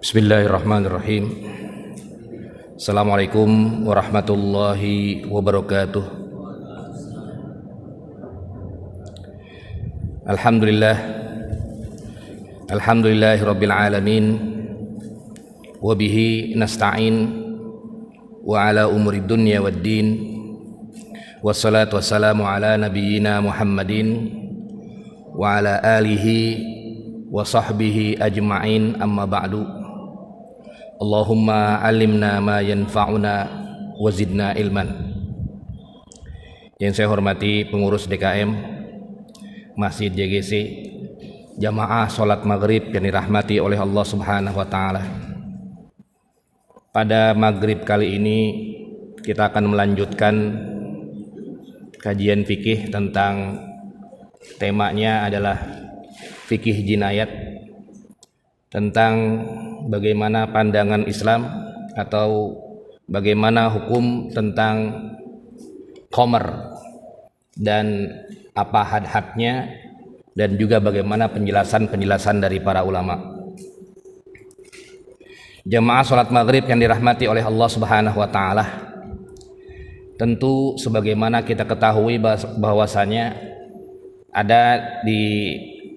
Bismillahirrahmanirrahim. Assalamualaikum warahmatullahi wabarakatuh. Alhamdulillah, alhamdulillahirabbil alamin. Wa bihi nasta'in wa ala umuri dunya waddin. Wassalatu wassalamu ala nabiyyina Muhammadin wa ala alihi wa sahbihi ajma'in, amma ba'du. Allahumma alimna ma yanfa'una wa zidna ilman. Yang saya hormati pengurus DKM Masjid JGC, jamaah sholat maghrib yang dirahmati oleh Allah Subhanahu wa Ta'ala. Pada maghrib kali ini kita akan melanjutkan kajian fikih tentang temanya adalah fikih jinayat, tentang bagaimana pandangan Islam atau bagaimana hukum tentang khamr dan apa had-hadnya, dan juga bagaimana penjelasan-penjelasan dari para ulama. Jamaah salat maghrib yang dirahmati oleh Allah Subhanahu wa Ta'ala, tentu sebagaimana kita ketahui bahwasanya ada di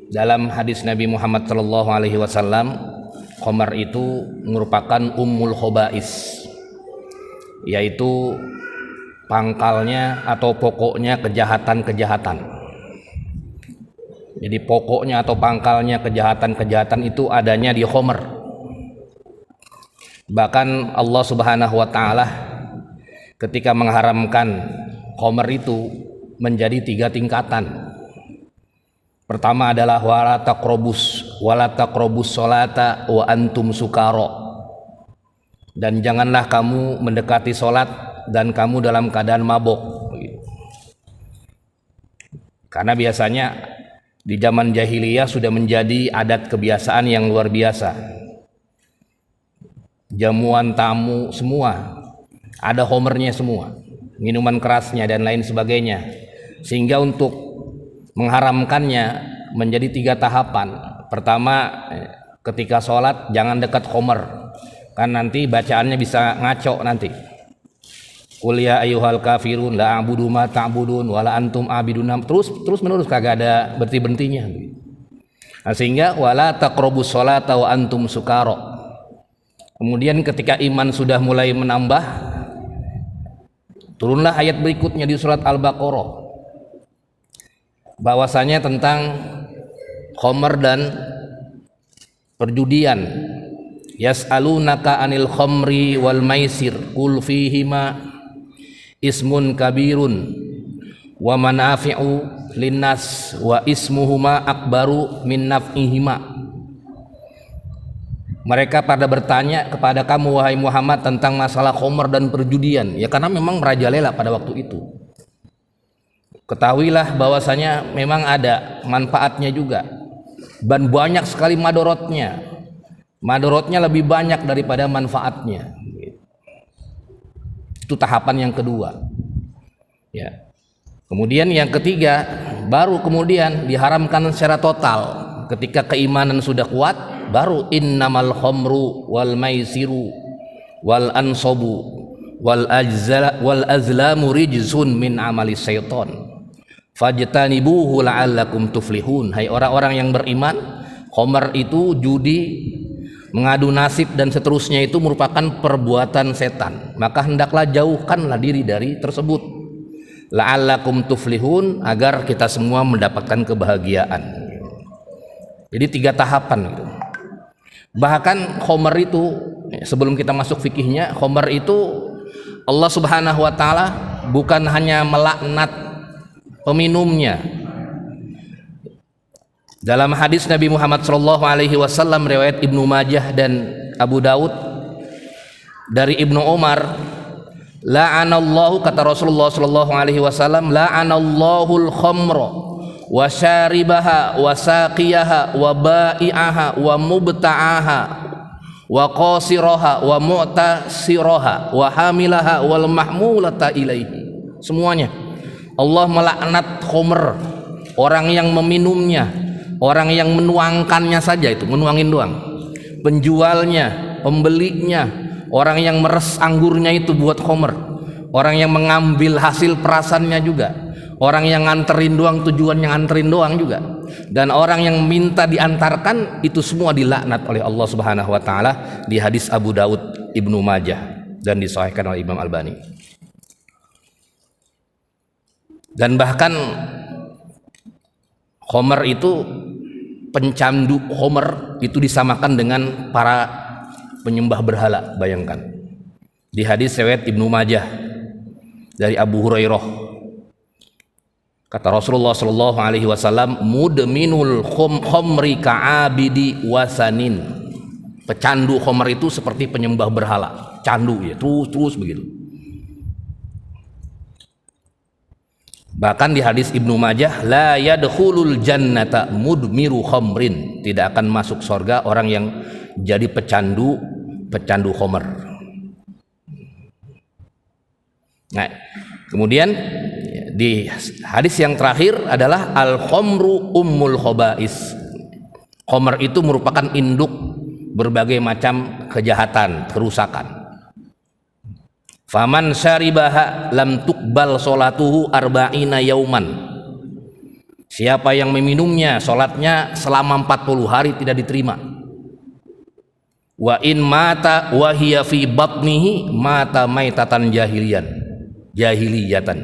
dalam hadis Nabi Muhammad SAW, khamr itu merupakan ummul khaba'is, yaitu pangkalnya atau pokoknya kejahatan-kejahatan. Jadi pokoknya atau pangkalnya kejahatan-kejahatan itu adanya di khamr. Bahkan Allah Subhanahu wa Ta'ala ketika mengharamkan khamr itu menjadi 3 tingkatan. Pertama adalah wala taqrabus sholata wa antum sukara, dan janganlah kamu mendekati sholat dan kamu dalam keadaan mabok. Karena biasanya di zaman jahiliyah sudah menjadi adat kebiasaan yang luar biasa. Jamuan tamu semua ada khamrnya semua, minuman kerasnya dan lain sebagainya, sehingga untuk mengharamkannya menjadi 3 tahapan. Pertama, ketika sholat jangan dekat khamr, kan nanti bacaannya bisa ngaco nanti. Qul ya ayyuhal kafirun la a'budu ma ta'budun wa la antum a'bidun, terus menerus kagak ada berhenti-berhentinya. Nah, sehingga wala taqrabus sholata wa antum sukara. Kemudian ketika iman sudah mulai menambah, turunlah ayat berikutnya di surat Al-Baqarah, bahwasanya tentang khamr dan perjudian. Yas'alunaka 'anil khamri wal maisir qul fihima ismun kabirun wa manafi'u linnas wa ismuhuma akbaru min naf'ihima. Mereka pada bertanya kepada kamu wahai Muhammad tentang masalah khamr dan perjudian, ya karena memang merajalela pada waktu itu. Ketahuilah bahwasanya memang ada manfaatnya juga dan banyak sekali madorotnya. Madorotnya lebih banyak daripada manfaatnya. Itu tahapan yang kedua. Ya. Kemudian yang ketiga, baru kemudian diharamkan secara total. Ketika keimanan sudah kuat, baru innamal khamru wal maisiru wal ansabu wal azlamu rijsun min amali syaiton fajtanibuhu la'allakum tuflihun. Hai orang-orang yang beriman, khamr itu, judi, mengadu nasib dan seterusnya itu merupakan perbuatan setan, maka hendaklah jauhkanlah diri dari tersebut. La'allakum tuflihun, agar kita semua mendapatkan kebahagiaan. Jadi 3 tahapan gitu. Bahkan khamr itu, sebelum kita masuk fikihnya, khamr itu Allah Subhanahu wa Ta'ala bukan hanya melaknat peminumnya. Dalam hadis Nabi Muhammad SAW riwayat Ibnu Majah dan Abu Daud dari Ibnu Umar, la'anallahu, kata Rasulullah SAW, la'anallahul khamra wa syaribaha wa saqiyaha wa ba'i'aha wa mubta'aha wa qasiraha wa mu'tasiraha wa hamilaha wal mahmulata ilaihi. Semuanya Allah melaknat khamr, orang yang meminumnya, orang yang menuangkannya saja, itu menuangin doang, penjualnya, pembelinya, orang yang meres anggurnya itu buat khamr, orang yang mengambil hasil perasannya juga, orang yang nganterin doang, tujuannya nganterin doang juga, dan orang yang minta diantarkan, itu semua dilaknat oleh Allah Subhanahu wa taala di hadis Abu Daud, Ibnu Majah, dan disahihkan oleh Imam Albani. Dan bahkan khamr itu, pencandu khamr itu disamakan dengan para penyembah berhala. Bayangkan di hadis riwayat Ibnu Majah dari Abu Hurairah, kata Rasulullah sallallahu alaihi wasallam, mudminul khamri ka'abidi wasanin. Pecandu khamr itu seperti penyembah berhala, candu ya, terus begitu. Bahkan di hadis Ibnu Majah, la yadkhulul jannata mudmiru khamrin, tidak akan masuk surga orang yang jadi pecandu khamr. Nah, kemudian di hadis yang terakhir adalah al khamru ummul khaba'is. Khamr itu merupakan induk berbagai macam kejahatan, kerusakan. Faman syaribaha lam tuqbal sholatuhu arba'ina yauman. Siapa yang meminumnya, sholatnya selama 40 hari tidak diterima. Wa in mata wa hiya fi batnihi mata maitatan jahiliyatan.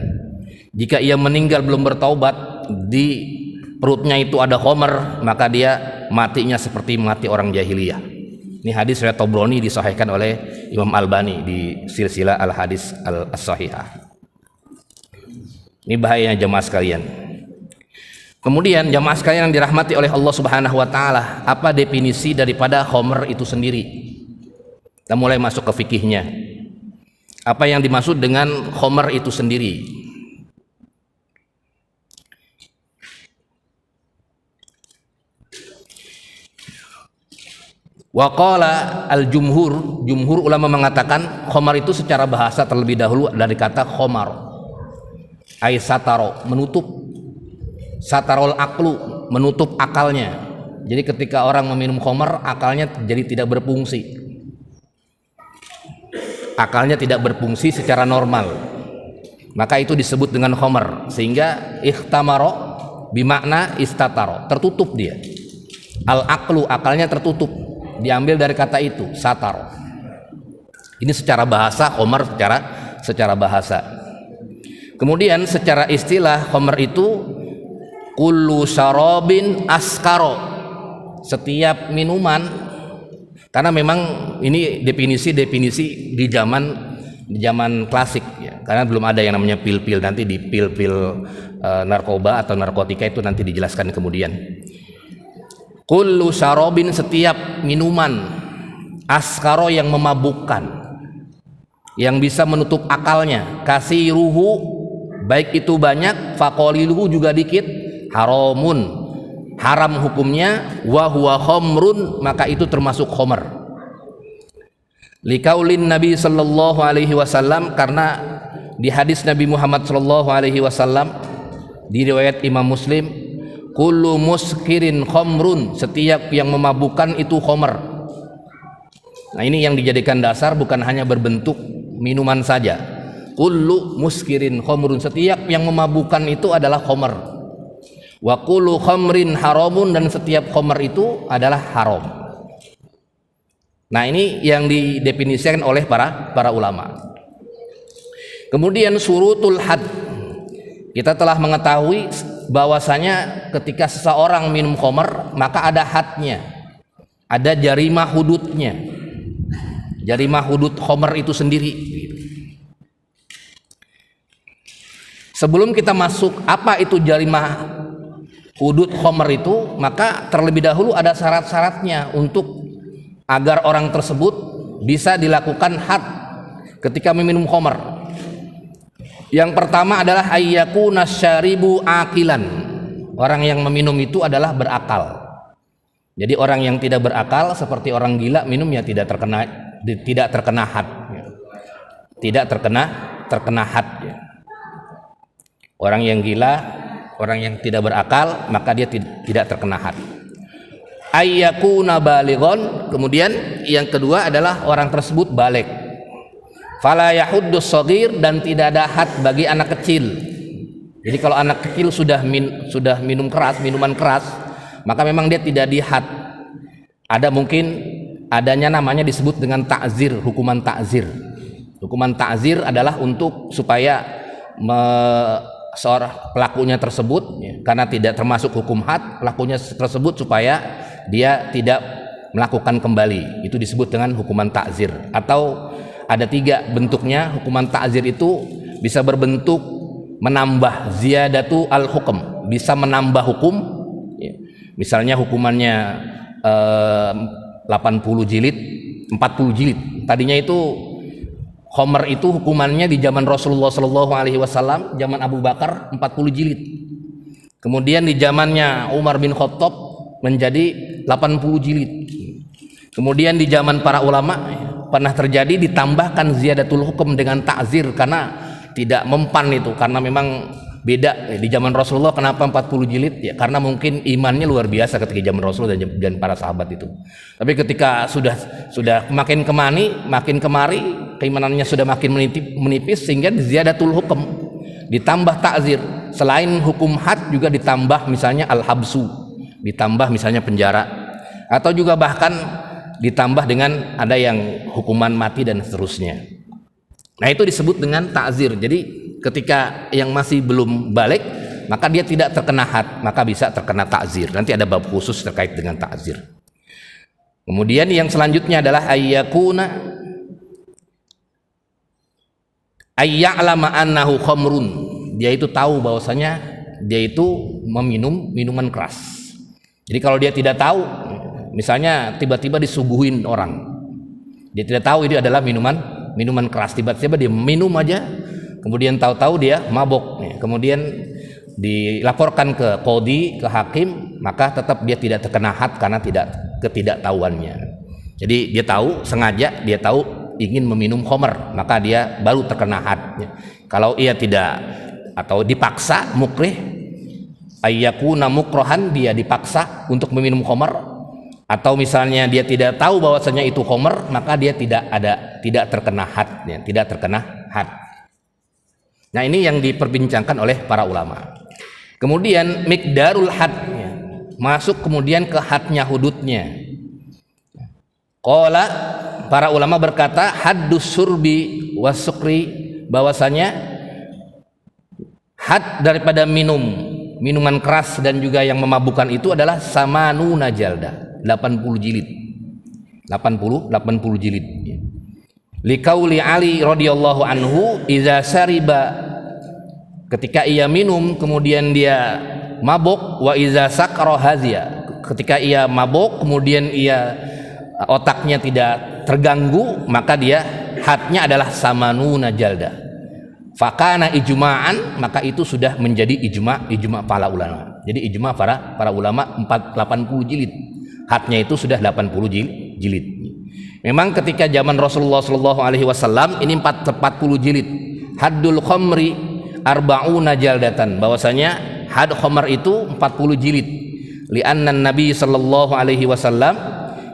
Jika ia meninggal belum bertaubat, di perutnya itu ada khamr, maka dia matinya seperti mati orang jahiliyah. Ini hadis riwayat Tabrani, disahihkan oleh Imam Albani di silsilah al-hadis as-sahihah. Ini bahayanya jamaah sekalian. Kemudian jamaah sekalian yang dirahmati oleh Allah Subhanahu wa taala, apa definisi daripada khamr itu sendiri? Kita mulai masuk ke fikihnya. Apa yang dimaksud dengan khamr itu sendiri? Waqala al-jumhur, jumhur ulama mengatakan khamar itu secara bahasa terlebih dahulu dari kata khamar, ay sataro, menutup, satarol aklu, menutup akalnya. Jadi ketika orang meminum khamar, akalnya jadi tidak berfungsi, akalnya tidak berfungsi secara normal, maka itu disebut dengan khamar. Sehingga ikhtamaro bimakna istataro, tertutup dia, al aklu, akalnya tertutup, diambil dari kata itu, satar. Ini secara bahasa khamr, secara bahasa. Kemudian secara istilah khamr itu kullu syarabin askaro, setiap minuman, karena memang ini definisi di zaman klasik ya, karena belum ada yang namanya pil-pil. Nanti di pil-pil narkoba atau narkotika itu nanti dijelaskan kemudian. Kullu syarabin, setiap minuman, askaro, yang memabukkan, yang bisa menutup akalnya, kasiruhu, baik itu banyak, faqaliluhu, juga dikit, haramun, haram hukumnya, wa huwa khamrun, maka itu termasuk khamr. Liqaulin Nabi sallallahu alaihi wasallam, karena di hadis Nabi Muhammad sallallahu alaihi wasallam di riwayat Imam Muslim, kullu muskirin khamrun, setiap yang memabukkan itu khamr. Nah, ini yang dijadikan dasar, bukan hanya berbentuk minuman saja. Kullu muskirin khamrun, setiap yang memabukkan itu adalah khamr. Wa kullu khamrin haramun, dan setiap khamr itu adalah haram. Nah, ini yang didefinisikan oleh para ulama. Kemudian surutul had, kita telah mengetahui bahwasanya ketika seseorang minum khamr, maka ada hadnya, ada jarimah hududnya, jarimah hudud khamr itu sendiri. Sebelum kita masuk apa itu jarimah hudud khamr itu, maka terlebih dahulu ada syarat-syaratnya untuk agar orang tersebut bisa dilakukan had ketika meminum khamr. Yang pertama adalah ayyakuna syaribu akilan, orang yang meminum itu adalah berakal. Jadi orang yang tidak berakal seperti orang gila minum ya tidak terkena had, tidak terkena had ya. Orang yang gila, orang yang tidak berakal, maka dia tidak terkena had. ayyakuna balighon, kemudian yang kedua adalah orang tersebut balik. Fala yahuddus shaghir, dan tidak ada had bagi anak kecil. Jadi kalau anak kecil sudah minum keras, minuman keras, maka memang dia tidak dihad. Ada mungkin adanya namanya disebut dengan ta'zir, hukuman ta'zir. Hukuman ta'zir adalah untuk supaya seorang pelakunya tersebut, karena tidak termasuk hukum had, pelakunya tersebut supaya dia tidak melakukan kembali. Itu disebut dengan hukuman ta'zir. Atau ada 3 bentuknya. Hukuman ta'zir itu bisa berbentuk menambah, ziyadatu al-hukum, bisa menambah hukum. Misalnya hukumannya 80 jilid, 40 jilid. Tadinya itu Khomer itu hukumannya di zaman Rasulullah Shallallahu Alaihi Wasallam, zaman Abu Bakar 40 jilid. Kemudian di zamannya Umar bin Khattab menjadi 80 jilid. Kemudian di zaman para ulama pernah terjadi ditambahkan ziyadatul hukum dengan ta'zir karena tidak mempan itu, karena memang beda di zaman Rasulullah. Kenapa 40 jilid? Ya karena mungkin imannya luar biasa ketika zaman Rasulullah dan para sahabat itu. Tapi ketika sudah makin kemari, keimanannya sudah makin menipis sehingga ziyadatul hukum, ditambah ta'zir. Selain hukum had juga ditambah misalnya al-habsu, ditambah misalnya penjara, atau juga bahkan ditambah dengan ada yang hukuman mati dan seterusnya. Nah itu disebut dengan ta'zir. Jadi ketika yang masih belum balik, maka dia tidak terkena had, maka bisa terkena ta'zir. Nanti ada bab khusus terkait dengan ta'zir. Kemudian yang selanjutnya adalah ayya'lama annahu khamrun. Dia itu tahu bahwasanya dia itu meminum minuman keras. Jadi kalau dia tidak tahu, misalnya tiba-tiba disuguhin orang, dia tidak tahu itu adalah minuman keras, tiba-tiba dia minum aja, kemudian tahu-tahu dia mabok, kemudian dilaporkan ke qadhi, ke hakim, maka tetap dia tidak terkena had karena ketidaktahuannya. Jadi dia tahu, sengaja dia tahu ingin meminum khamr, maka dia baru terkena had. Kalau ia tidak, atau dipaksa, mukrih, ayyakuna mukrohan, dia dipaksa untuk meminum khamr, atau misalnya dia tidak tahu bahwasanya itu khamr, maka dia tidak terkena had, tidak terkena had. Nah ini yang diperbincangkan oleh para ulama. Kemudian miqdarul had, masuk kemudian ke hadnya, hududnya. Qala, para ulama berkata haddus surbi wasukri, bahwasanya had daripada minuman keras dan juga yang memabukkan itu adalah samanuna jalda, 80 jilid. 80 jilid. Liqauli Ali radhiyallahu anhu, idza sariba, ketika ia minum kemudian dia mabuk, wa idza sakara haziya, ketika ia mabuk kemudian ia otaknya tidak terganggu, maka dia hadnya adalah samanuna jalda. Fakana ijma'an, maka itu sudah menjadi ijma' para ulama. Jadi ijma' para ulama 80 jilid. Hadnya itu sudah 80 jilid. Memang ketika zaman Rasulullah Shallallahu Alaihi Wasallam ini 40 jilid. Haddul khamri arba'una jaldatan, bahwasanya had khamr itu 40 jilid. Li'anna Nabi Sallallahu Alaihi Wasallam,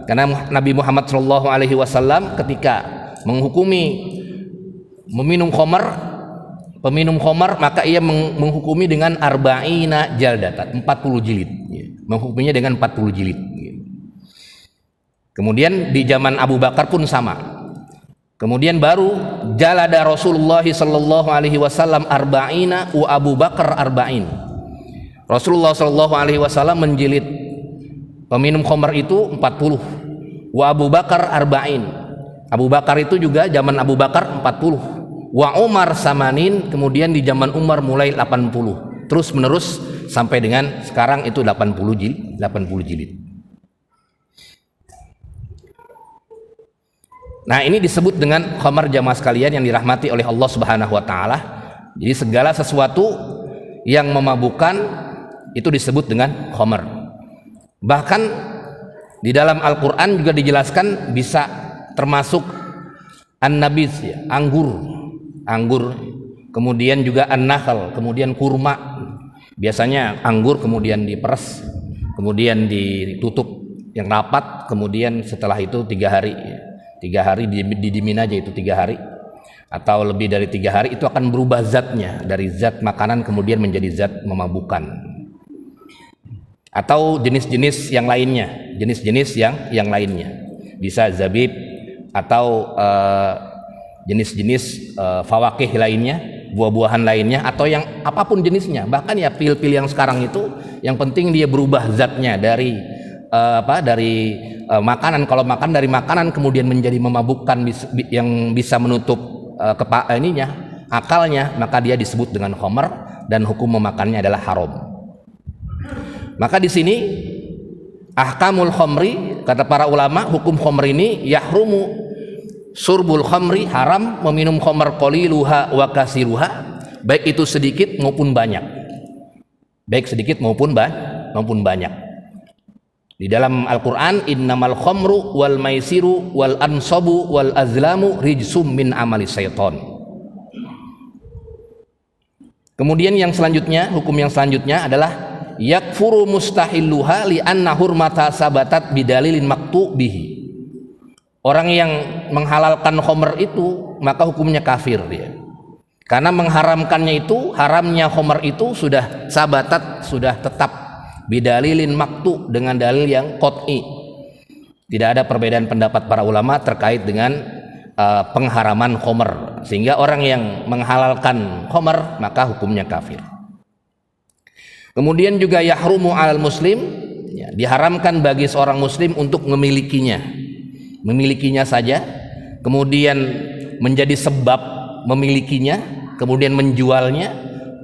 karena Nabi Muhammad Sallallahu Alaihi Wasallam ketika menghukumi peminum khamr, maka ia menghukumi dengan arba'ina jaldatan, 40 jilid. Menghukuminya dengan 40 jilid. Kemudian di zaman Abu Bakar pun sama. Kemudian baru jalada Rasulullah sallallahu alaihi wasallam arba'ina wa Abu Bakar arba'in. Rasulullah sallallahu alaihi wasallam menjilid peminum khamr itu 40. Wa Abu Bakar arba'in. Abu Bakar itu juga zaman Abu Bakar 40. Wa Umar samanin, kemudian di zaman Umar mulai 80. Terus menerus sampai dengan sekarang itu 80 jilid. Nah ini disebut dengan khamr, jamaah sekalian yang dirahmati oleh Allah Subhanahu wa taala. Jadi segala sesuatu yang memabukkan itu disebut dengan khamr. Bahkan di dalam Al-Qur'an juga dijelaskan bisa termasuk an-nabis, anggur, kemudian juga an-nakhl, kemudian kurma. Biasanya anggur kemudian diperes, kemudian ditutup yang rapat, kemudian setelah itu 3 hari, 3 hari didimin aja itu 3 hari atau lebih dari 3 hari, itu akan berubah zatnya dari zat makanan kemudian menjadi zat memabukkan. Atau jenis-jenis yang lainnya, jenis-jenis yang lainnya bisa zabib atau jenis-jenis fawakih lainnya, buah-buahan lainnya, atau yang apapun jenisnya, bahkan ya pil-pil yang sekarang itu yang penting dia berubah zatnya dari makanan. Kalau makan dari makanan kemudian menjadi memabukkan yang bisa menutup akalnya, maka dia disebut dengan khamr dan hukum memakannya adalah haram. Maka di sini ahkamul khamri, kata para ulama, hukum khamr ini yahrumu surbul khamri, haram meminum khamr qaliluha wa kasiruha, baik itu sedikit maupun banyak. Baik sedikit maupun banyak. Di dalam Al-Qur'an, innamal khamru wal maisiru wal ansabu wal azlamu rijsum min amali syaiton. Kemudian yang selanjutnya, hukum yang selanjutnya adalah yakfuru mustahilluha li anna hurmata sabatat bidalilin maktu bihi. Orang yang menghalalkan khamr itu maka hukumnya kafir dia. Karena mengharamkannya itu, haramnya khamr itu sudah sabatat, sudah tetap bidalilin maktu, dengan dalil yang qat'i. Tidak ada perbedaan pendapat para ulama terkait dengan pengharaman khamr. Sehingga orang yang menghalalkan khamr maka hukumnya kafir. Kemudian juga yahrumu alal muslim, ya, diharamkan bagi seorang muslim untuk memilikinya saja, kemudian menjadi sebab memilikinya, kemudian menjualnya,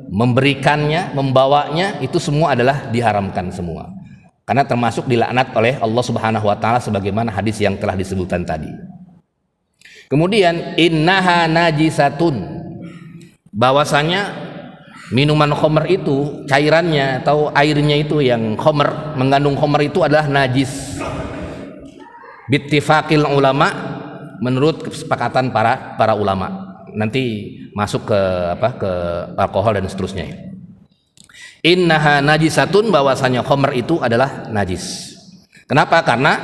memberikannya, membawanya, itu semua adalah diharamkan semua. Karena termasuk dilaknat oleh Allah Subhanahu wa taala sebagaimana hadis yang telah disebutkan tadi. Kemudian innaha najisatun, bahwasanya minuman khamr itu, cairannya atau airnya itu yang khamr, mengandung khamr itu adalah najis. Bittifaqil ulama, menurut kesepakatan para ulama. Nanti masuk ke alkohol dan seterusnya. Innaha najisatun, bahwasanya khamr itu adalah najis. Kenapa? Karena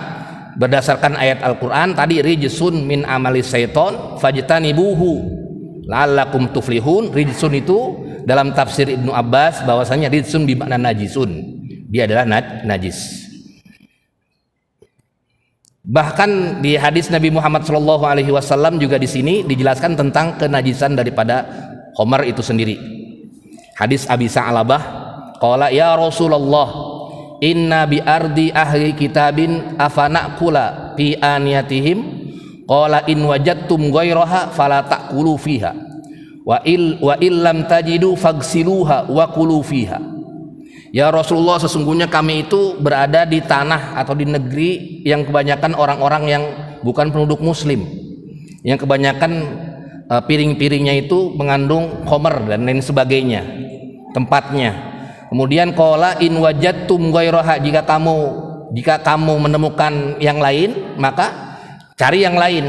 berdasarkan ayat Al-Qur'an tadi, rijsun min amali syaiton fajtanibuhu la'allakum tuflihun. Rijsun itu dalam tafsir Ibnu Abbas bahwasanya rijsun bermakna najisun, dia adalah najis. Bahkan di hadis Nabi Muhammad SAW juga di sini dijelaskan tentang kenajisan daripada khamr itu sendiri. Hadis Abi Sa'labah, qala ya Rasulullah, inna bi ardi ahli kitabin afana'kula fi aniyatihim, qala in wajadtum ghairaha fala ta'kulu fiha wa illam tajidu fagsiluha wa kulu fiha. Ya Rasulullah, sesungguhnya kami itu berada di tanah atau di negeri yang kebanyakan orang-orang yang bukan penduduk muslim, yang kebanyakan piring-piringnya itu mengandung khamr dan lain sebagainya tempatnya. Kemudian qala in wajadtum ghairaha, jika kamu menemukan yang lain maka cari yang lain.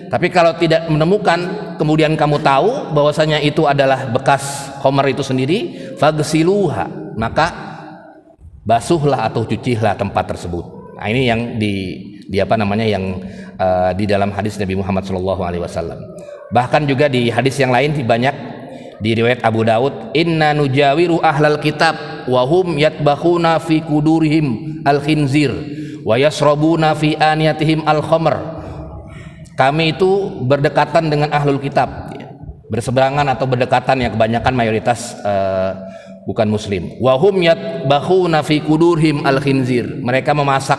Tapi kalau tidak menemukan, kemudian kamu tahu bahwasanya itu adalah bekas khamr itu sendiri, fagsiluha, maka basuhlah atau cucilah tempat tersebut. Nah, ini yang di dalam hadis Nabi Muhammad SAW. Bahkan juga di hadis yang lain banyak di riwayat Abu Daud, inna nujawiru ahlal kitab wa hum yatbakhuna fi kudurihim al-khinzir wa yasrabuna fi aniyatihim al-khamr. Kami itu berdekatan dengan ahlul kitab, berseberangan atau berdekatan, yang kebanyakan mayoritas bukan muslim. Wa hum yatbakhuna fi kudurihim al-khinzir, mereka memasak,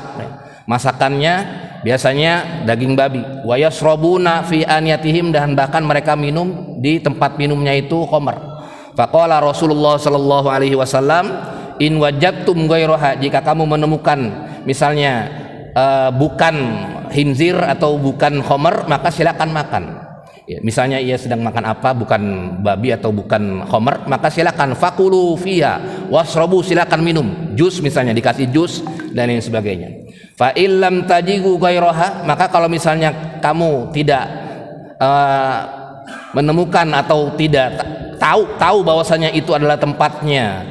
masakannya biasanya daging babi. Wa yasrabuna fi aniyatihim, dan bahkan mereka minum di tempat minumnya itu khamr. Faqala Rasulullah sallallahu alaihi wasallam, in wajadtum ghairaha, jika kamu menemukan misalnya bukan khinzir atau bukan khamr, maka silakan makan. Ya, misalnya ia sedang makan apa, bukan babi atau bukan khamr, maka silakan fakulu fiha wasrabu, silakan minum jus, misalnya dikasih jus dan lain sebagainya. Fa illam tajigu ghairaha, maka kalau misalnya kamu tidak menemukan atau tidak tahu bahwasanya itu adalah tempatnya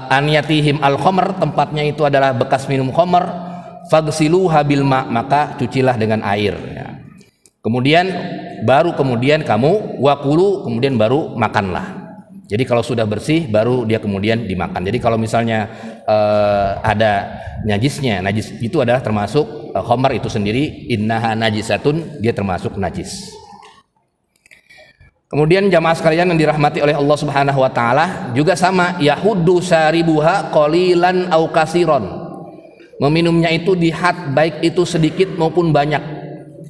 aniyatihim al khamr, tempatnya itu adalah bekas minum khamr, fagsiluha bil ma, maka cucilah dengan air ya. Kemudian kamu wakulu, kemudian baru makanlah. Jadi kalau sudah bersih baru dia kemudian dimakan. Jadi kalau misalnya ada najis itu adalah termasuk khamar itu sendiri, innaha najisatun, dia termasuk najis. Kemudian jamaah sekalian yang dirahmati oleh Allah Subhanahu wa taala, juga sama, yahuddu syaribuha qalilan au kasiron. Meminumnya itu dihat, baik itu sedikit maupun banyak.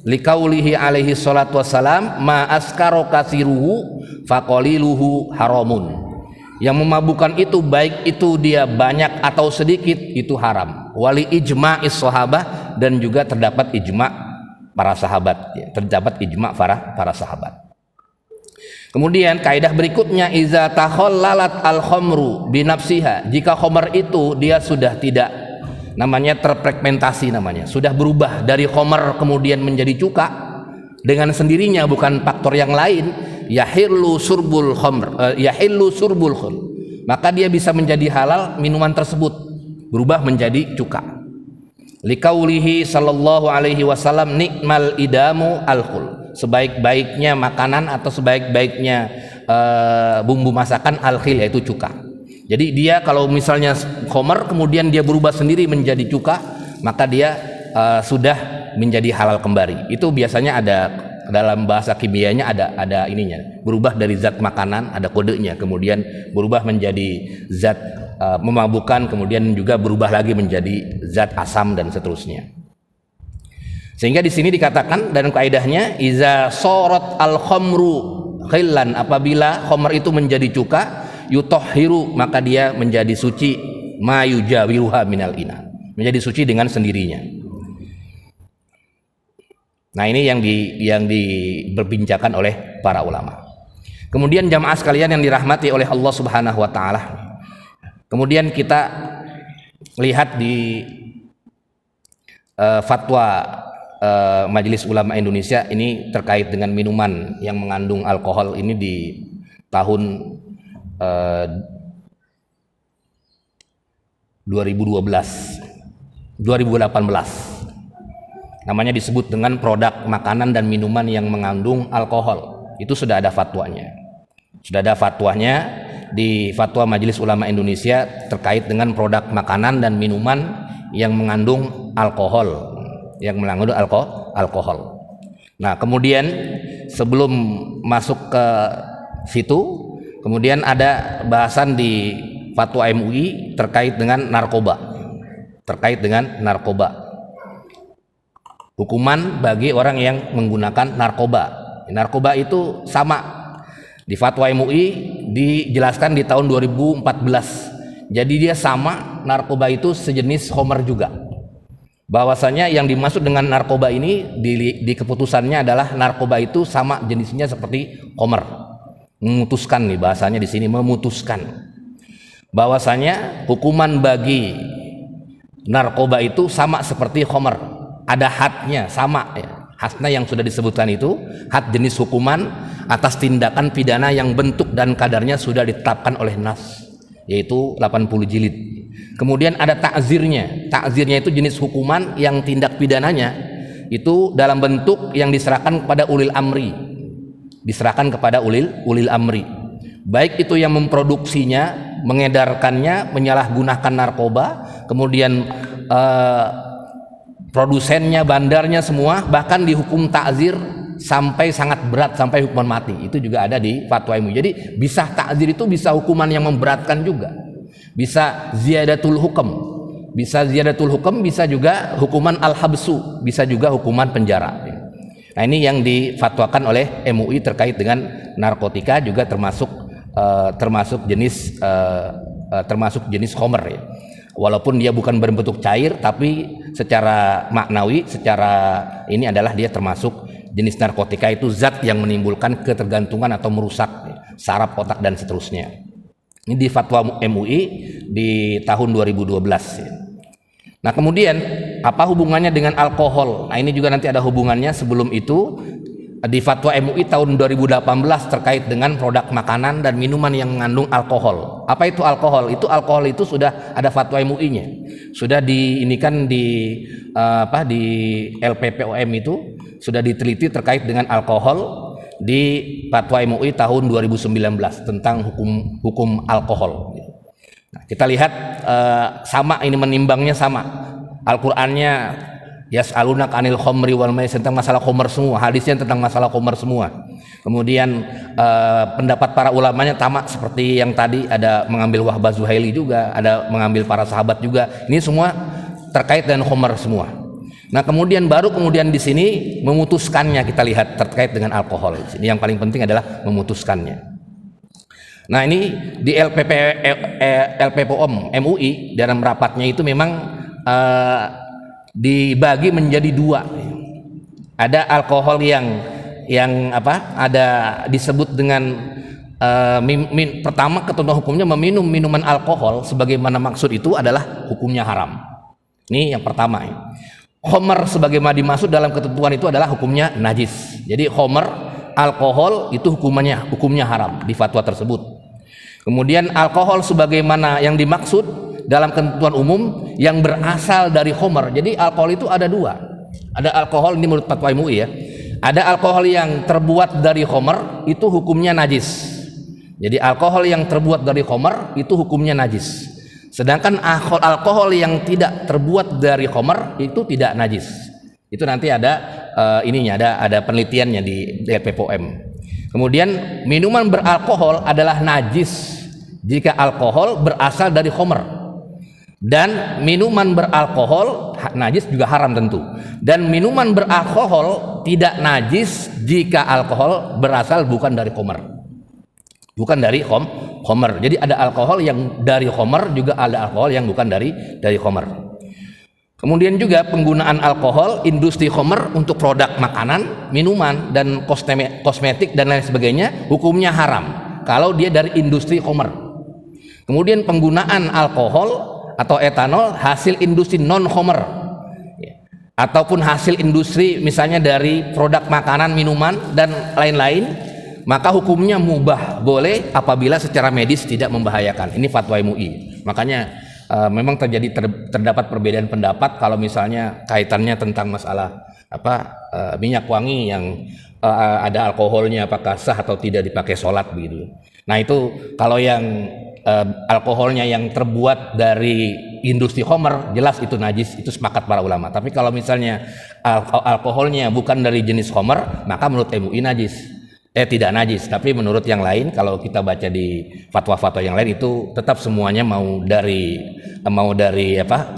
Liqaulihi alaihi salatu wassalam, ma askaro kasiruhu faqaliluhu haramun. Yang memabukkan itu baik itu dia banyak atau sedikit itu haram. Wali ijma'is sahabah, dan juga terdapat ijma' para sahabat ya, terdapat ijma' para sahabat. Kemudian kaidah berikutnya, iza takhallalat al-khamru binafsiha, jika khamar itu dia sudah tidak, namanya terfragmentasi, namanya sudah berubah dari khamar kemudian menjadi cuka dengan sendirinya, bukan faktor yang lain, yahillu surbul khamr, maka dia bisa menjadi halal minuman tersebut berubah menjadi cuka. Liqaulihi sallallahu alaihi wasallam, nikmal idamu alkhul, sebaik-baiknya makanan atau sebaik-baiknya bumbu masakan alkhil, yaitu cuka. Jadi dia kalau misalnya khamar kemudian dia berubah sendiri menjadi cuka, maka dia sudah menjadi halal kembali. Itu biasanya ada dalam bahasa kimianya, ada ininya, berubah dari zat makanan, ada kodenya, kemudian berubah menjadi zat memabukkan, kemudian juga berubah lagi menjadi zat asam dan seterusnya. Sehingga di sini dikatakan dan kaidahnya, iza sorot al khamru khillan, apabila khamar itu menjadi cuka, yutahhiru, maka dia menjadi suci, ma yujawiruha minal ina, menjadi suci dengan sendirinya. Nah, ini yang diperbincangkan oleh para ulama. Kemudian jamaah sekalian yang dirahmati oleh Allah Subhanahu wa taala, kemudian kita lihat di fatwa Majelis Ulama Indonesia ini terkait dengan minuman yang mengandung alkohol ini di tahun 2018, namanya disebut dengan produk makanan dan minuman yang mengandung alkohol. Itu sudah ada fatwanya, di fatwa Majelis Ulama Indonesia terkait dengan produk makanan dan minuman yang mengandung alkohol, Nah, kemudian sebelum masuk ke situ, kemudian ada bahasan di fatwa MUI terkait dengan narkoba. Hukuman bagi orang yang menggunakan narkoba. Narkoba itu sama. Di fatwa MUI dijelaskan di tahun 2014. Jadi dia sama, narkoba itu sejenis khamar juga. Bahwasanya yang dimaksud dengan narkoba ini di keputusannya adalah narkoba itu sama jenisnya seperti khamar. Memutuskan nih bahasanya di sini, memutuskan bahwasanya hukuman bagi narkoba itu sama seperti khamar, ada hadnya sama ya. Hadnya yang sudah disebutkan itu had jenis hukuman atas tindakan pidana yang bentuk dan kadarnya sudah ditetapkan oleh nas, yaitu 80 jilid. Kemudian ada ta'zirnya itu jenis hukuman yang tindak pidananya itu dalam bentuk yang diserahkan kepada ulil amri, baik itu yang memproduksinya, mengedarkannya, menyalahgunakan narkoba, kemudian produsennya, bandarnya, semua bahkan dihukum ta'zir sampai sangat berat, sampai hukuman mati. Itu juga ada di fatwa MUI. Jadi bisa ta'zir itu bisa hukuman yang memberatkan juga, bisa ziyadatul hukum, bisa juga hukuman al-habsu, bisa juga hukuman penjara. Nah, ini yang difatwakan oleh MUI terkait dengan narkotika, juga termasuk jenis khamar ya. Walaupun dia bukan berbentuk cair, tapi secara maknawi, secara ini adalah dia termasuk jenis narkotika, itu zat yang menimbulkan ketergantungan atau merusak saraf otak dan seterusnya. Ini di fatwa MUI di tahun 2012 ya. Nah, kemudian apa hubungannya dengan alkohol? Nah, ini juga nanti ada hubungannya. Sebelum itu di fatwa MUI tahun 2018 terkait dengan produk makanan dan minuman yang mengandung alkohol. Apa itu alkohol? Alkohol itu sudah ada fatwa MUI-nya. Sudah diinikan di di LPPOM itu sudah diteliti terkait dengan alkohol di fatwa MUI tahun 2019 tentang hukum alkohol. Nah, kita lihat sama, ini menimbangnya sama. Al-Qur'annya yas'alunaka 'anil khamri wal maisir, tentang masalah khamr semua, hadisnya tentang masalah khamr semua. Kemudian pendapat para ulamanya tamak seperti yang tadi, ada mengambil Wahbah Zuhaili juga, ada mengambil para sahabat juga. Ini semua terkait dengan khamr semua. Nah, kemudian di sini memutuskannya, kita lihat terkait dengan alkohol. Ini yang paling penting adalah memutuskannya. Nah, ini di LPPOM MUI dalam rapatnya itu memang dibagi menjadi dua. Ada alkohol yang ada disebut dengan pertama, ketentuan hukumnya meminum minuman alkohol sebagaimana maksud itu adalah hukumnya haram. Ini yang pertama. Khamr sebagaimana dimaksud dalam ketentuan itu adalah hukumnya najis. Jadi khamr, alkohol itu hukumnya haram di fatwa tersebut. Kemudian alkohol sebagaimana yang dimaksud dalam ketentuan umum yang berasal dari khamr. Jadi alkohol itu ada dua. Ada alkohol, ini menurut fatwa MUI ya. Ada alkohol yang terbuat dari khamr, itu hukumnya najis. Jadi alkohol yang terbuat dari khamr itu hukumnya najis. Sedangkan alkohol yang tidak terbuat dari khamr itu tidak najis. Itu nanti ada ada penelitiannya di LPPOM. Kemudian minuman beralkohol adalah najis jika alkohol berasal dari khamr. Dan minuman beralkohol najis juga haram tentu. Dan minuman beralkohol tidak najis jika alkohol berasal bukan dari khamr. Bukan dari khamr. Jadi ada alkohol yang dari khamr, juga ada alkohol yang bukan dari khamr. Kemudian juga penggunaan alkohol industri khamr untuk produk makanan, minuman, dan kosmetik dan lain sebagainya hukumnya haram kalau dia dari industri khamr. Kemudian penggunaan alkohol atau etanol hasil industri non khamr ataupun hasil industri misalnya dari produk makanan, minuman, dan lain-lain, maka hukumnya mubah, boleh apabila secara medis tidak membahayakan. Ini fatwa MUI. Makanya memang terdapat perbedaan pendapat kalau misalnya kaitannya tentang masalah minyak wangi yang ada alkoholnya, apakah sah atau tidak dipakai sholat begitu. Nah, itu kalau yang alkoholnya yang terbuat dari industri khamr, jelas itu najis, itu sepakat para ulama. Tapi kalau misalnya alkoholnya bukan dari jenis khamr, maka menurut MUI najis. Tidak najis, tapi menurut yang lain, kalau kita baca di fatwa-fatwa yang lain, itu tetap semuanya mau dari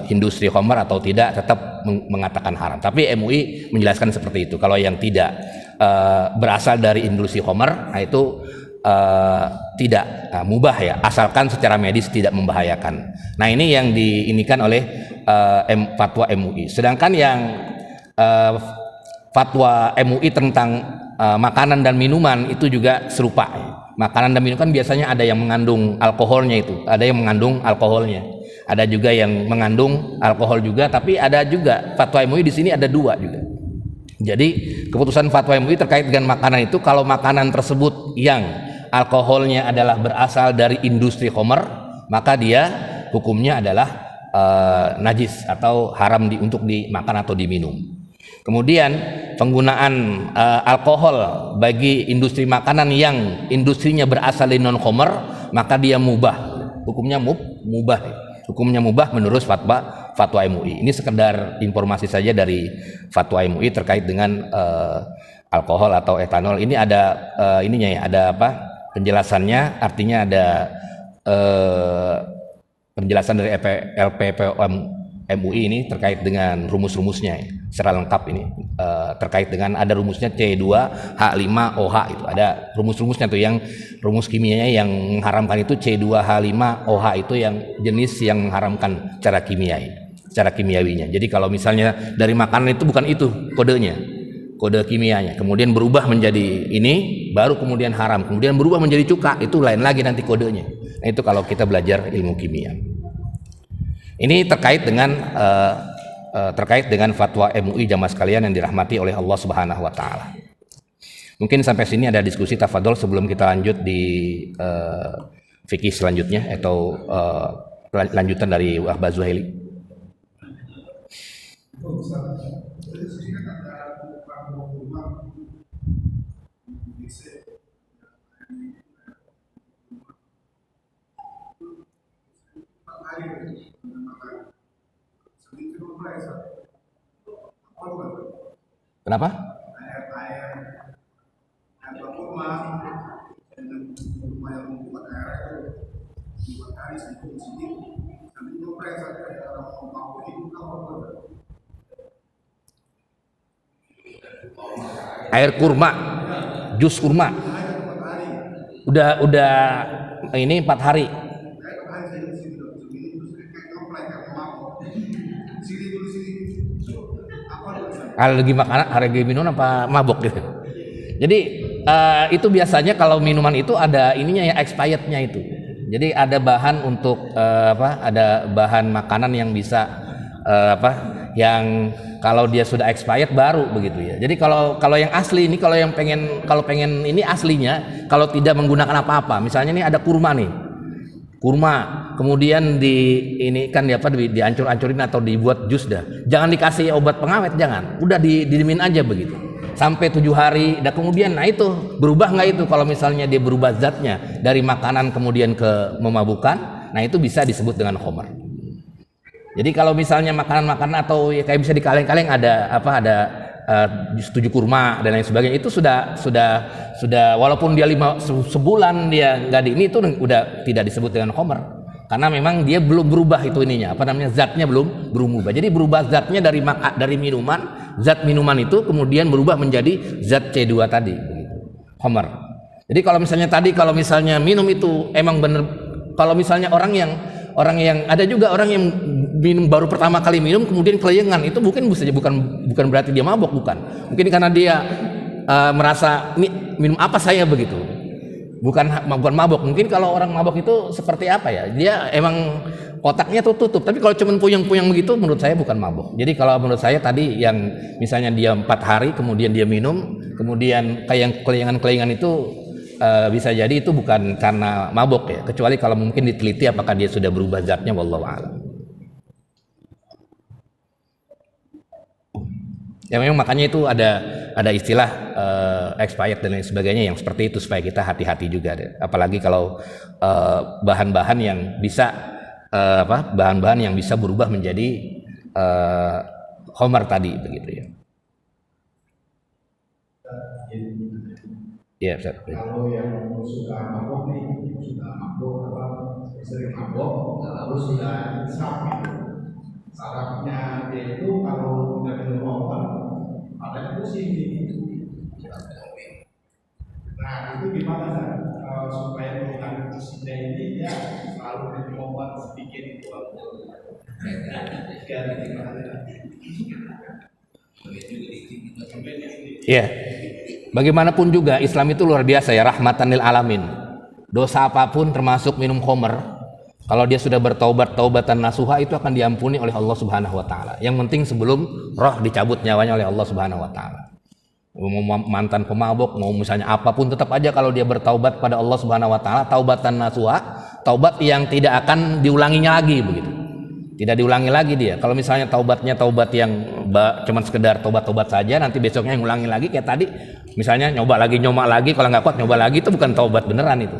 industri khamr atau tidak, tetap mengatakan haram. Tapi MUI menjelaskan seperti itu. Kalau yang tidak berasal dari industri khamr, nah itu tidak mubah ya, asalkan secara medis tidak membahayakan. Nah, ini yang diinikan oleh fatwa MUI. Sedangkan yang fatwa MUI tentang makanan dan minuman itu juga serupa. Makanan dan minuman kan biasanya ada yang mengandung alkoholnya, ada yang mengandung alkoholnya, ada juga yang mengandung alkohol juga, tapi ada juga fatwa MUI di sini ada dua juga. Jadi keputusan fatwa MUI terkait dengan makanan itu, kalau makanan tersebut yang alkoholnya adalah berasal dari industri khamr, maka dia hukumnya adalah najis atau haram untuk dimakan atau diminum. Kemudian penggunaan alkohol bagi industri makanan yang industrinya berasal dari non khamr, maka dia mubah, hukumnya mubah. Hukumnya mubah menurut fatwa MUI. Ini sekedar informasi saja dari fatwa MUI terkait dengan alkohol atau etanol. Ini ada ada penjelasannya, artinya ada penjelasan dari LPPOM MUI ini terkait dengan rumus-rumusnya secara lengkap. Ini terkait dengan ada rumusnya C2H5OH, itu ada rumus-rumusnya tuh, yang rumus kimianya yang mengharamkan itu C2H5OH, itu yang jenis yang mengharamkan secara kimiawinya. Jadi kalau misalnya dari makanan itu bukan itu kodenya, kode kimianya, kemudian berubah menjadi ini, baru kemudian haram, kemudian berubah menjadi cuka, itu lain lagi nanti kodenya. Nah, itu kalau kita belajar ilmu kimia. Ini terkait dengan fatwa MUI jamaah sekalian yang dirahmati oleh Allah Subhanahu wa taala. Mungkin sampai sini ada diskusi tafadhol sebelum kita lanjut di fikih selanjutnya atau lanjutan dari Wahbah Zuhaili. Kenapa? Air kurma, jus kurma. Udah ini 4 hari. Alergi makanan, alergi minuman apa mabok gitu. Jadi itu biasanya kalau minuman itu ada ininya ya, expirednya itu. Jadi ada bahan untuk ada bahan makanan yang bisa yang kalau dia sudah expired baru begitu ya. Jadi kalau yang asli ini, kalau pengen ini aslinya, kalau tidak menggunakan apa-apa, misalnya ini ada kurma nih, kurma, kemudian dihancur-hancurin atau dibuat jus dah. Jangan dikasih obat pengawet, jangan. Udah didimin aja begitu. Sampai 7 hari, dan kemudian itu berubah nggak itu? Kalau misalnya dia berubah zatnya dari makanan kemudian ke memabukan, nah itu bisa disebut dengan khamr. Jadi kalau misalnya makanan-makanan atau ya kayak bisa di kaleng-kaleng ada jus 7 kurma dan lain sebagainya, itu sudah walaupun dia sebulan dia nggak ini itu udah tidak disebut dengan khamr karena memang dia belum berubah itu ininya zatnya belum berubah. Jadi berubah zatnya dari minuman, zat minuman itu kemudian berubah menjadi zat C2 tadi begitu, khamr. Jadi kalau misalnya minum itu emang bener, kalau misalnya orang yang ada juga orang yang minum baru pertama kali minum kemudian kelayangan, itu bukan berarti dia mabok, bukan. Mungkin karena dia merasa ini minum apa saya begitu. Bukan mabok. Mungkin kalau orang mabok itu seperti apa ya? Dia emang otaknya tutup. Tapi kalau cuma puyeng-puyeng begitu menurut saya bukan mabok. Jadi kalau menurut saya tadi yang misalnya dia 4 hari kemudian dia minum, kemudian kayak kelayangan itu bisa jadi itu bukan karena mabok ya, kecuali kalau mungkin diteliti apakah dia sudah berubah zatnya, wallahu a'lam. Ya memang makanya itu ada istilah expired dan lain sebagainya yang seperti itu supaya kita hati-hati juga deh. Apalagi kalau bahan-bahan yang bisa bahan-bahan yang bisa berubah menjadi khamr tadi begitu ya. Ya, kalau yang suka mabok sering mabok, lalu sudah sarap sarapnya dia itu kalau tidak minum obat, ada pusing. Nah itu gimana supaya mengurangi pusingnya ini dia selalu minum obat sedikit itu ya. Bagaimanapun juga Islam itu luar biasa ya, rahmatan lil alamin. Dosa apapun termasuk minum khamr, kalau dia sudah bertaubat taubatan nasuha itu akan diampuni oleh Allah Subhanahu wa taala. Yang penting sebelum roh dicabut nyawanya oleh Allah Subhanahu wa taala. Mau mantan pemabok, mau misalnya apapun, tetap aja kalau dia bertaubat pada Allah Subhanahu wa taala, taubatan nasuha, taubat yang tidak akan diulanginya lagi begitu. Tidak diulangi lagi dia. Kalau misalnya taubatnya taubat yang cuman sekedar taubat saja, nanti besoknya ngulangi lagi kayak tadi, misalnya nyoba lagi, kalau nggak kuat nyoba lagi, itu bukan taubat beneran itu.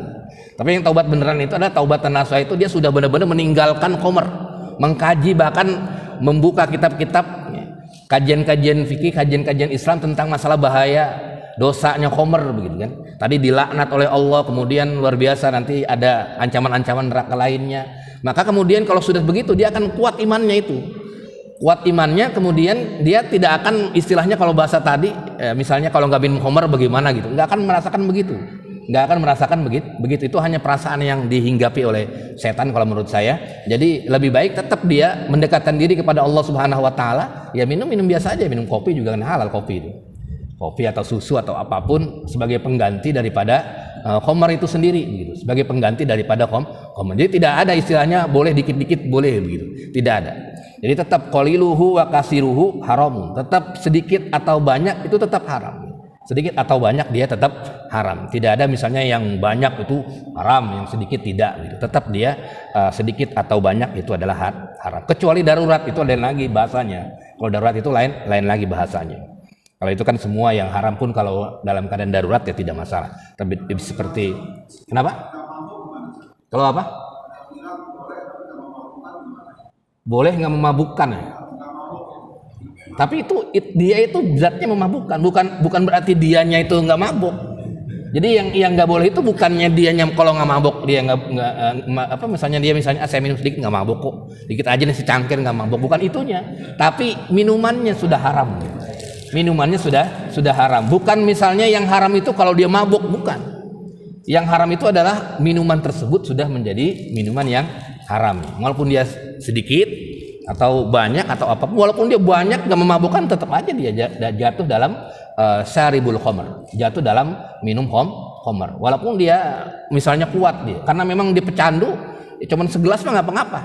Tapi yang taubat beneran itu adalah taubatan nasuha, itu dia sudah benar-benar meninggalkan khamr, mengkaji bahkan membuka kitab-kitab kajian-kajian fikih, kajian-kajian Islam tentang masalah bahaya dosanya khamr begitu kan. Tadi dilaknat oleh Allah, kemudian luar biasa nanti ada ancaman-ancaman neraka lainnya. Maka kemudian kalau sudah begitu dia akan kuat imannya itu. Kuat imannya, kemudian dia tidak akan istilahnya kalau bahasa tadi misalnya kalau nggak minum khamr bagaimana gitu, nggak akan merasakan begitu. Itu hanya perasaan yang dihinggapi oleh setan kalau menurut saya. Jadi lebih baik tetap dia mendekatkan diri kepada Allah Subhanahu wa taala, ya minum biasa aja, minum kopi juga kan halal kopi itu. Kopi atau susu atau apapun sebagai pengganti daripada khamr itu sendiri gitu, sebagai pengganti daripada khamr. Jadi tidak ada istilahnya boleh dikit-dikit boleh begitu, tidak ada. Jadi tetap qaliluhu wa kasiruhu haramun, tetap sedikit atau banyak itu tetap haram. Sedikit atau banyak dia tetap haram. Tidak ada misalnya yang banyak itu haram, yang sedikit tidak gitu. Tetap dia sedikit atau banyak itu adalah haram. Kecuali darurat, itu lain lagi bahasanya. Kalau darurat itu lain lagi bahasanya. Kalau itu kan semua yang haram pun kalau dalam keadaan darurat ya tidak masalah. Tapi seperti kenapa? Kalau apa? Boleh nggak memabukkan ya? Tapi dia itu zatnya memabukkan, bukan berarti dianya itu nggak mabuk. Jadi yang nggak boleh itu bukannya dianya kalau nggak mabuk dia nggak apa misalnya saya minum sedikit nggak mabuk kok, dikit aja nih secangkir nggak mabuk, bukan itunya. Tapi minumannya sudah haram. Minumannya sudah haram. Bukan misalnya yang haram itu kalau dia mabuk, bukan. Yang haram itu adalah minuman tersebut sudah menjadi minuman yang haram. Walaupun dia sedikit atau banyak atau apapun, walaupun dia banyak nggak memabukkan, tetap aja dia jatuh dalam syaribul khamr, jatuh dalam minum khamr. Walaupun dia misalnya kuat dia, karena memang dia pecandu, cuman segelas mah nggak apa-apa.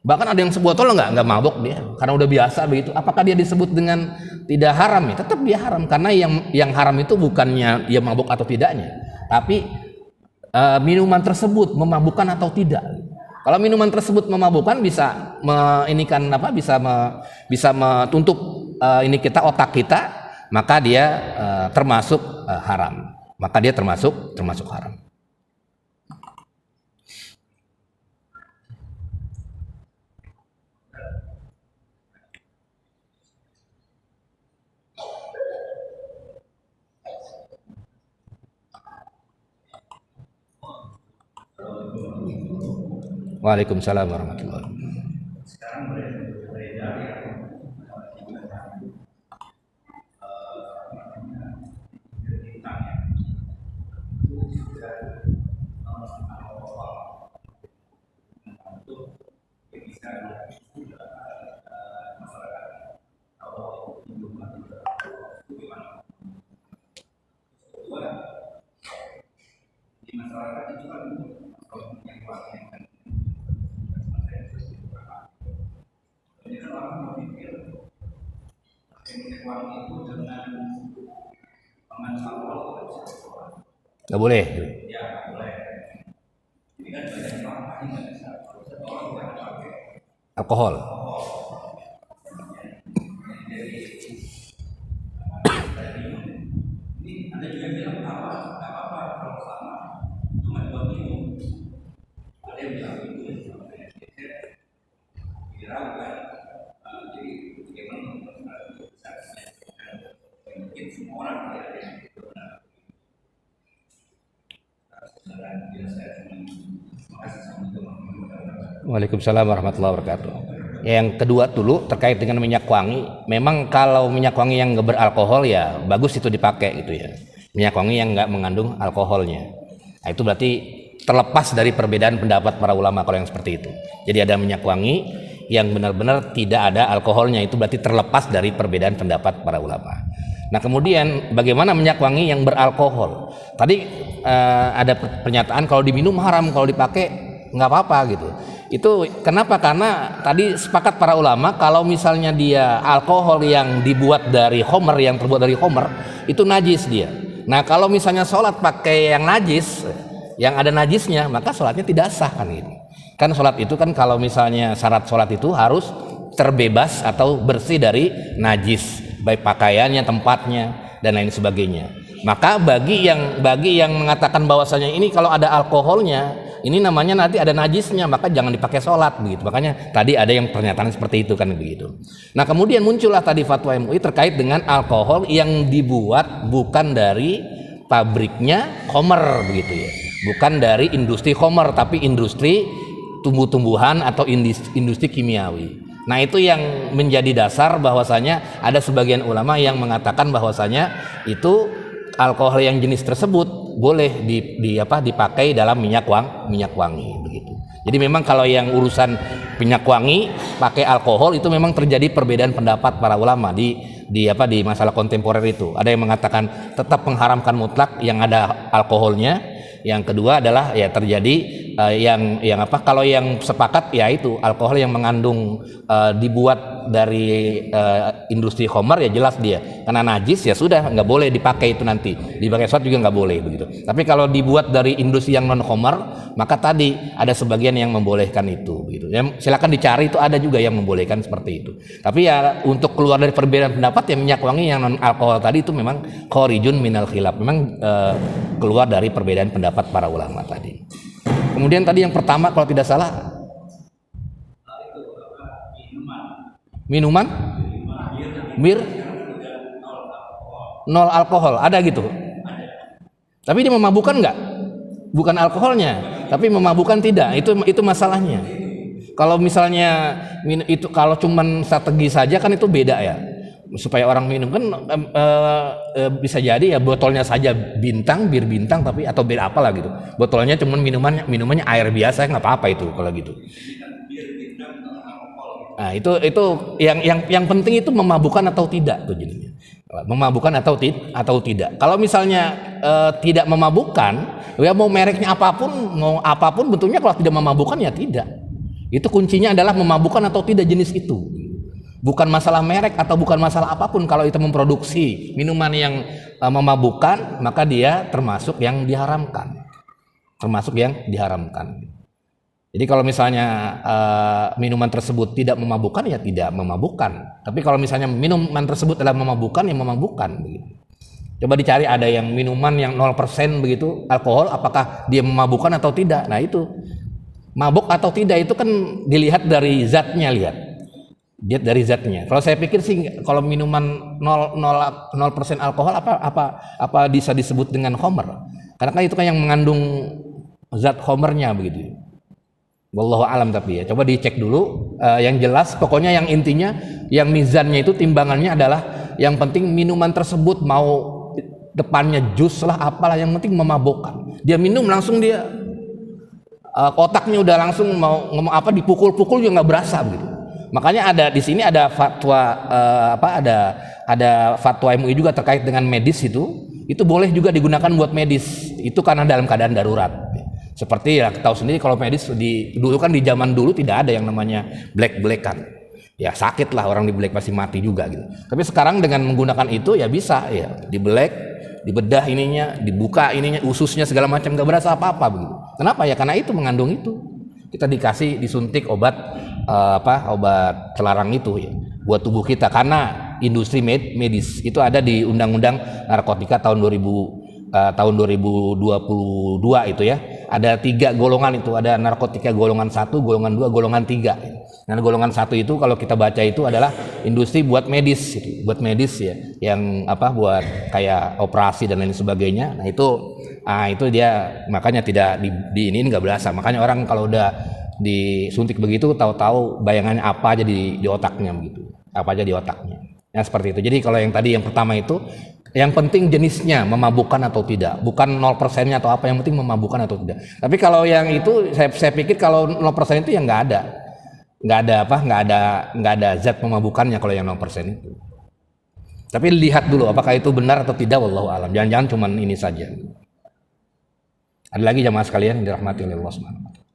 Bahkan ada yang sebotol nggak mabuk dia, karena udah biasa begitu. Apakah dia disebut dengan tidak haram ya? Tetap dia haram, karena yang haram itu bukannya dia mabuk atau tidaknya, tapi minuman tersebut memabukkan atau tidak. Kalau minuman tersebut memabukkan bisa bisa menutup ini kita, otak kita, maka dia termasuk haram. Maka dia termasuk haram. Waalaikumsalam warahmatullahi wabarakatuh. Sekarang beredar ya masyarakat itu kan yang ini kan orang berpikir minyak wangi itu dengan alkohol Nggak boleh. ya boleh. Ini kan banyak orang yang pakai Alkohol. Ini ada juga bilang apa kalau sama cuma buat minum. Ada yang bilang itu diragukan. Jadi bagaimana mungkin semua orang tidak ada yang benar. Waalaikumsalam warahmatullahi wabarakatuh. Yang kedua dulu terkait dengan minyak wangi. Memang kalau minyak wangi yang nggak beralkohol ya bagus itu dipakai gitu ya. Minyak wangi yang nggak mengandung alkoholnya. Nah, itu berarti terlepas dari perbedaan pendapat para ulama kalau yang seperti itu. Jadi ada minyak wangi yang benar-benar tidak ada alkoholnya, itu berarti terlepas dari perbedaan pendapat para ulama. Nah kemudian bagaimana minyak wangi yang beralkohol? Tadi ada pernyataan kalau diminum haram, kalau dipakai nggak apa-apa gitu. Itu kenapa? Karena tadi sepakat para ulama kalau misalnya dia alkohol yang dibuat dari khamr, yang terbuat dari khamr, itu najis dia. Nah kalau misalnya sholat pakai yang najis, yang ada najisnya, maka sholatnya tidak sah kan gitu. Kan sholat itu kan kalau misalnya syarat sholat itu harus terbebas atau bersih dari najis, baik pakaiannya, tempatnya, dan lain sebagainya. Maka bagi yang mengatakan bahwasanya ini kalau ada alkoholnya, ini namanya nanti ada najisnya, maka jangan dipakai sholat begitu. Makanya tadi ada yang pernyataan seperti itu kan begitu. Nah kemudian muncullah tadi fatwa MUI terkait dengan alkohol yang dibuat bukan dari pabriknya khamr begitu ya, bukan dari industri khamr tapi industri tumbuh-tumbuhan atau industri kimiawi. Nah itu yang menjadi dasar bahwasanya ada sebagian ulama yang mengatakan bahwasanya itu alkohol yang jenis tersebut boleh dipakai dalam minyak wangi begitu. Jadi memang kalau yang urusan minyak wangi pakai alkohol itu memang terjadi perbedaan pendapat para ulama di masalah kontemporer itu. Ada yang mengatakan tetap mengharamkan mutlak yang ada alkoholnya. Yang kedua adalah ya terjadi yang apa? Kalau yang sepakat ya itu alkohol yang mengandung dibuat dari industri khamar ya jelas dia karena najis ya sudah nggak boleh dipakai itu nanti dipakai sholat juga nggak boleh begitu. Tapi kalau dibuat dari industri yang non khamar maka tadi ada sebagian yang membolehkan itu gitu. Ya, silakan dicari itu ada juga yang membolehkan seperti itu. Tapi ya untuk keluar dari perbedaan pendapat yang minyak wangi yang non alkohol tadi itu memang khorijun minal khilaf, memang keluar dari perbedaan pendapat para ulama tadi. Kemudian tadi yang pertama kalau tidak salah minuman bir nol alkohol ada gitu. Tapi dia memabukkan nggak? Bukan alkoholnya, tapi memabukkan tidak. Itu masalahnya. Kalau misalnya itu kalau cuman strategi saja kan itu beda ya. Supaya orang minum kan bisa jadi ya botolnya saja bintang bir bintang tapi atau bir apalah gitu. Botolnya cuman minumannya air biasa nggak apa-apa itu kalau gitu. Nah, itu yang penting itu memabukkan atau tidak tuh jadinya. Memabukkan atau tidak. Kalau misalnya tidak memabukkan, ya mau mereknya apapun bentuknya kalau tidak memabukkan ya tidak. Itu kuncinya adalah memabukkan atau tidak jenis itu. Bukan masalah merek atau bukan masalah apapun. Kalau itu memproduksi minuman yang memabukkan, maka dia termasuk yang diharamkan. Jadi kalau misalnya minuman tersebut tidak memabukkan ya tidak memabukkan. Tapi kalau misalnya minuman tersebut adalah memabukkan ya memabukkan begitu. Coba dicari ada yang minuman yang 0% begitu alkohol apakah dia memabukkan atau tidak. Nah itu mabuk atau tidak itu kan dilihat dari zatnya dari zatnya. Kalau saya pikir sih kalau minuman 0% alkohol apa bisa disebut dengan khamr? Karena kan itu kan yang mengandung zat khamrnya begitu. Wallahu alam tapi ya. Coba dicek dulu yang jelas pokoknya yang intinya yang mizannya itu timbangannya adalah yang penting minuman tersebut mau depannya jus lah apalah yang penting memabukkan. Dia minum langsung dia otaknya udah langsung mau ngomong apa dipukul-pukul juga nggak berasa begitu. Makanya ada di sini ada fatwa ada fatwa MUI juga terkait dengan medis itu boleh juga digunakan buat medis. Itu karena dalam keadaan darurat. Seperti ya tahu sendiri kalau medis dulu kan di zaman dulu tidak ada yang namanya black-blackan. Ya sakit lah orang di black pasti mati juga gitu. Tapi sekarang dengan menggunakan itu ya bisa ya di black, dibedah ininya, dibuka ininya, ususnya segala macam nggak berasa apa-apa begitu. Kenapa ya? Karena itu mengandung itu. Kita disuntik obat obat terlarang itu ya buat tubuh kita karena industri medis itu ada di Undang-Undang Narkotika tahun 2022 itu ya. Ada 3 golongan itu, ada narkotika golongan 1, golongan 2, golongan 3. Nah, golongan 1 itu kalau kita baca itu adalah industri buat medis gitu. Buat medis ya, yang buat kayak operasi dan lain sebagainya. Nah, itu dia makanya tidak di ini enggak berasa. Makanya orang kalau udah disuntik begitu tahu-tahu bayangannya apa aja di otaknya begitu. Apa aja di otaknya. Nah, seperti itu. Jadi kalau yang tadi yang pertama itu yang penting jenisnya memabukkan atau tidak, bukan 0%-nya atau apa, yang penting memabukkan atau tidak. Tapi kalau yang itu saya pikir kalau 0% itu ya nggak ada zat memabukkannya kalau yang 0% itu. Tapi lihat dulu apakah itu benar atau tidak, wallahu alam. Jangan-jangan cuman ini saja. Ada lagi jamaah sekalian yang dirahmati oleh Allah Subhanahu wa taala.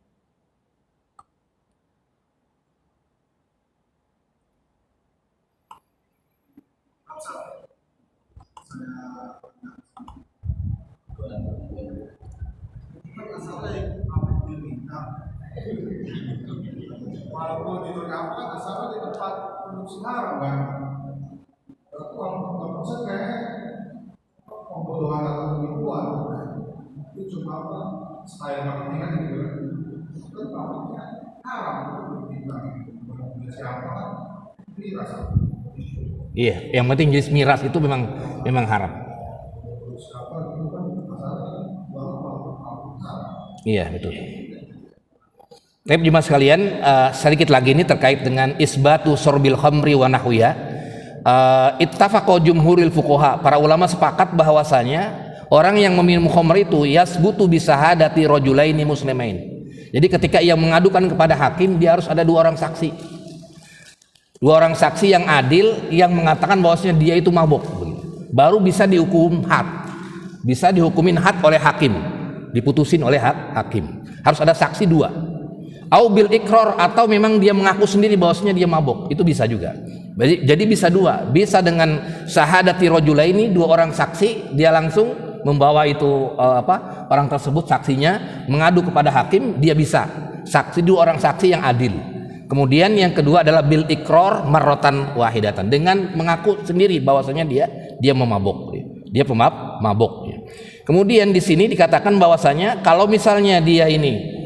Walaupun itu kan asalnya di tempat produksi haram kan. Tapi walaupun kayak pembodohan atau penipuan itu cuma style marketingan gitu kan. Itu pabriknya haram itu siapa ini rasa. Iya, yang penting jenis miras itu memang haram. Iya betul. Tapi jemaah sekalian, sedikit lagi ini terkait dengan isbatu sorbil khamri wa nahwiha. Ittafaqo jumhuril fuqaha, para ulama sepakat bahwasanya orang yang meminum khamr itu yasbutu bisahadati rajulaini muslimain. Jadi ketika ia mengadukan kepada hakim, dia harus ada 2 orang saksi. 2 orang saksi yang adil yang mengatakan bahwasanya dia itu mabuk. Baru bisa dihukum had. Bisa dihukumin had oleh hakim, diputusin oleh hakim. Harus ada saksi dua. Au bil ikror, atau memang dia mengaku sendiri bahwasanya dia mabuk, itu bisa juga. Jadi bisa dua, bisa dengan syahadati rajulaini, dua orang saksi, dia langsung membawa itu orang tersebut saksinya mengadu kepada hakim, dia bisa saksi dua orang saksi yang adil. Kemudian yang kedua adalah bil ikror marrotan wahidatan, dengan mengaku sendiri bahwasanya dia memabuk, dia mabuk. Kemudian di sini dikatakan bahwasanya kalau misalnya dia ini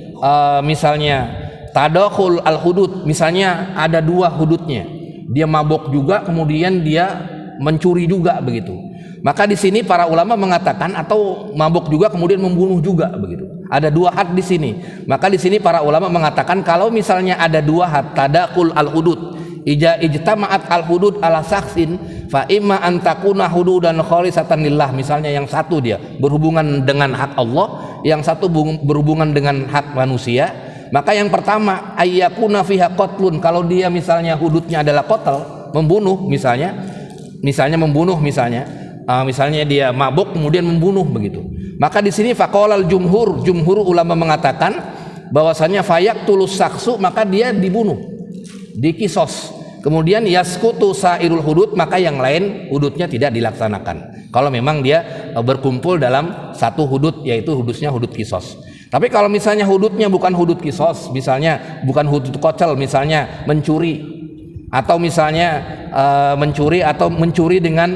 misalnya tadakhul al hudud, misalnya ada dua hududnya, dia mabuk juga kemudian dia mencuri juga begitu, maka di sini para ulama mengatakan, atau mabuk juga kemudian membunuh juga begitu, ada dua had di sini, maka di sini para ulama mengatakan kalau misalnya ada dua had tadakhul al hudud, ijtama'at al hudud ala saksin fa imma an takuna hududan khalisatan lillah, misalnya yang satu dia berhubungan dengan hak Allah, yang satu berhubungan dengan hak manusia, maka yang pertama ayyakuna fiha qatlun, kalau dia misalnya hududnya adalah qatl, membunuh misalnya dia mabuk kemudian membunuh begitu, maka di sini faqalal jumhur ulama mengatakan bahwasanya fayaktulus saksu, maka dia dibunuh, dikisos. Kemudian yaskutu sairul hudud, maka yang lain hududnya tidak dilaksanakan kalau memang dia berkumpul dalam satu hudud, yaitu hududnya hudud kisos. Tapi kalau misalnya hududnya bukan hudud kisos, misalnya bukan hudud qatl, misalnya mencuri, atau misalnya mencuri dengan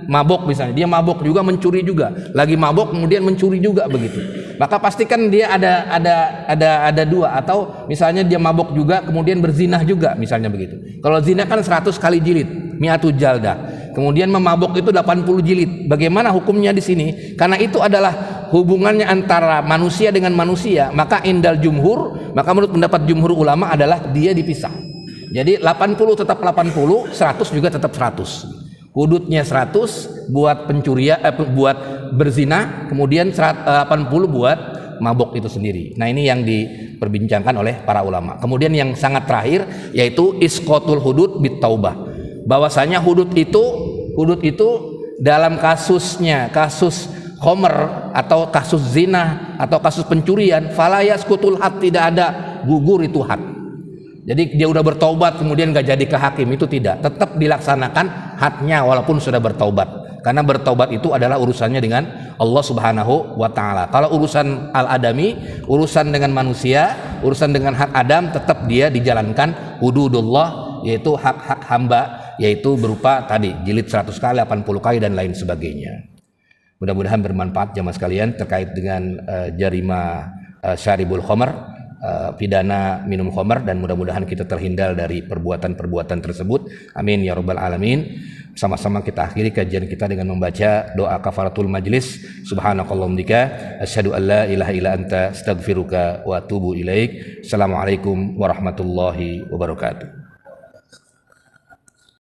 mabuk, misalnya dia mabuk juga mencuri juga, lagi mabuk kemudian mencuri juga begitu, maka pastikan dia ada dua, atau misalnya dia mabuk juga kemudian berzinah juga misalnya begitu. Kalau zina kan 100 kali jilid, mi'atu jaldah, kemudian memabuk itu 80 jilid. Bagaimana hukumnya di sini? Karena itu adalah hubungannya antara manusia dengan manusia, maka indal jumhur, maka menurut pendapat jumhur ulama adalah dia dipisah. Jadi 80 tetap 80, 100 juga tetap 100. Hududnya 100 buat pencurian, buat berzina, kemudian 80 buat mabuk itu sendiri. Nah, ini yang diperbincangkan oleh para ulama. Kemudian yang sangat terakhir yaitu isqatul hudud bit taubah. Bahwasanya hudud itu dalam kasus khomer atau kasus zina atau kasus pencurian, fala yasqutul had, tidak ada gugur itu had. Jadi dia udah bertaubat kemudian gak jadi ke hakim, itu tidak, tetap dilaksanakan hadnya walaupun sudah bertaubat, karena bertaubat itu adalah urusannya dengan Allah Subhanahu wa ta'ala. Kalau urusan al-adami, urusan dengan manusia, urusan dengan hak Adam, tetap dia dijalankan hududullah, yaitu hak-hak hamba, yaitu berupa tadi jilid 100 kali, 80 kali dan lain sebagainya. Mudah-mudahan bermanfaat jamaah sekalian terkait dengan jarima syaribul khamar, pidana minum khamar, dan mudah-mudahan kita terhindar dari perbuatan-perbuatan tersebut. Amin ya rabbal alamin. Sama-sama kita akhiri kajian kita dengan membaca doa kafaratul majlis. Subhanakallahumma asyhadu an la ilaha illa anta astaghfiruka wa atubu ilaik. Assalamualaikum warahmatullahi wabarakatuh.